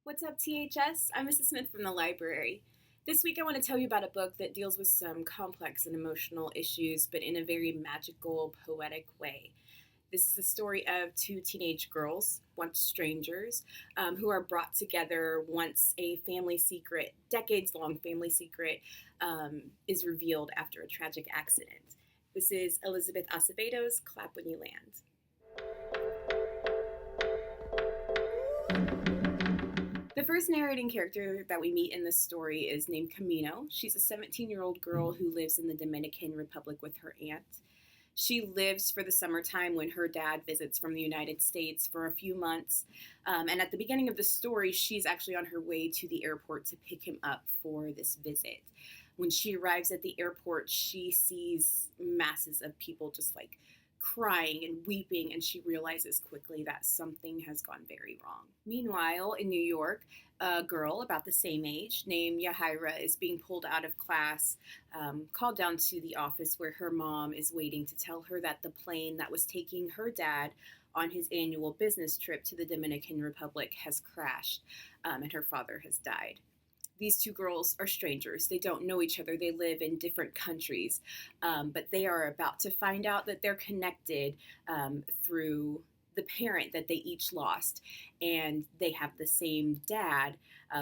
What's up, THS? I'm Mrs. Smith from the library. This week I want to tell you about a book that deals with some complex and emotional issues, but in a very magical, poetic way. This is the story of two teenage girls, once strangers, who are brought together once a family secret, decades-long family secret, is revealed after a tragic accident. This is Elizabeth Acevedo's Clap When You Land. The first narrating character that we meet in this story is named Camino. She's a 17-year-old girl who lives in the Dominican Republic with her aunt. She lives for the summertime when her dad visits from the United States for a few months. And at the beginning of the story, she's actually on her way to the airport to pick him up for this visit. When she arrives at the airport, she sees masses of people just like crying and weeping, and she realizes quickly that something has gone very wrong. Meanwhile, in New York, a girl about the same age named Yahira is being pulled out of class, called down to the office where her mom is waiting to tell her that the plane that was taking her dad on his annual business trip to the Dominican Republic has crashed, and her father has died. These two girls are strangers. They don't know each other. They live in different countries, but they are about to find out that they're connected through the parent that they each lost, and they have the same dad,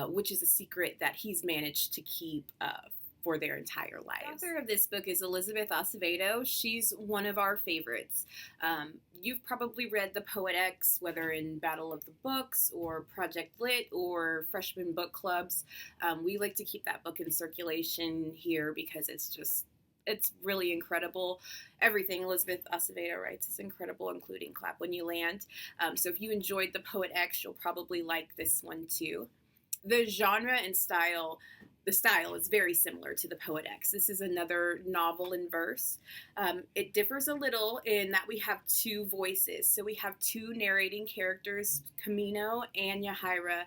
which is a secret that he's managed to keep for their entire lives. The author of this book is Elizabeth Acevedo. She's one of our favorites. You've probably read the Poet X, whether in Battle of the Books or Project Lit or freshman book clubs. We like to keep that book in circulation here because it's really incredible. Everything Elizabeth Acevedo writes is incredible, including Clap When You Land. So if you enjoyed the Poet X, you'll probably like this one too. The genre and style, the style is very similar to the Poet X. This is another novel in verse. It differs a little in that we have two voices. So we have two narrating characters, Camino and Yahira,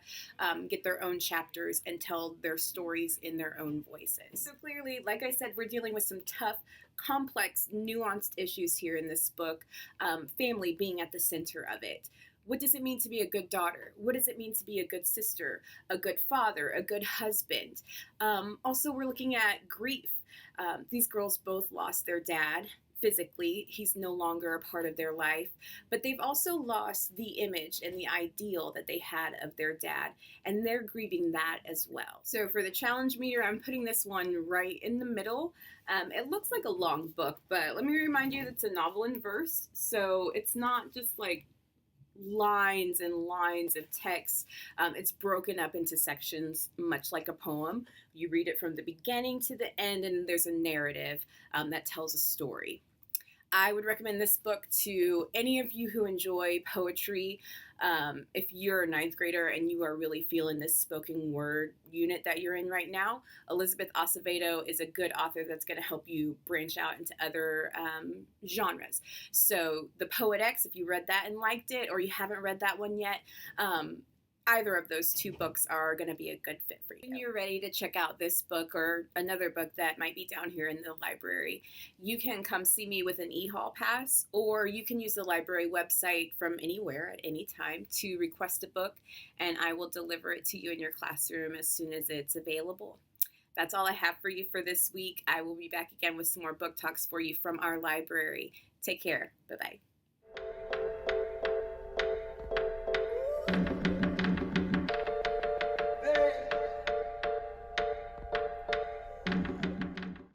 get their own chapters and tell their stories in their own voices. So clearly, like I said, we're dealing with some tough, complex, nuanced issues here in this book, family being at the center of it. What does it mean to be a good daughter? What does it mean to be a good sister, a good father, a good husband? Also, we're looking at grief. These girls both lost their dad physically. He's no longer a part of their life, but they've also lost the image and the ideal that they had of their dad, and they're grieving that as well. So for the challenge meter, I'm putting this one right in the middle. It looks like a long book, but let me remind you that it's a novel in verse, so it's not just like lines and lines of text. It's broken up into sections, much like a poem. You read it from the beginning to the end, and there's a narrative that tells a story. I would recommend this book to any of you who enjoy poetry. If you're a ninth grader and you are really feeling this spoken word unit that you're in right now, Elizabeth Acevedo is a good author that's going to help you branch out into other genres. So the Poet X, if you read that and liked it, or you haven't read that one yet, either of those two books are going to be a good fit for you. When you're ready to check out this book or another book that might be down here in the library, you can come see me with an e-haul pass, or you can use the library website from anywhere at any time to request a book, and I will deliver it to you in your classroom as soon as it's available. That's all I have for you for this week. I will be back again with some more book talks for you from our library. Take care. Bye-bye.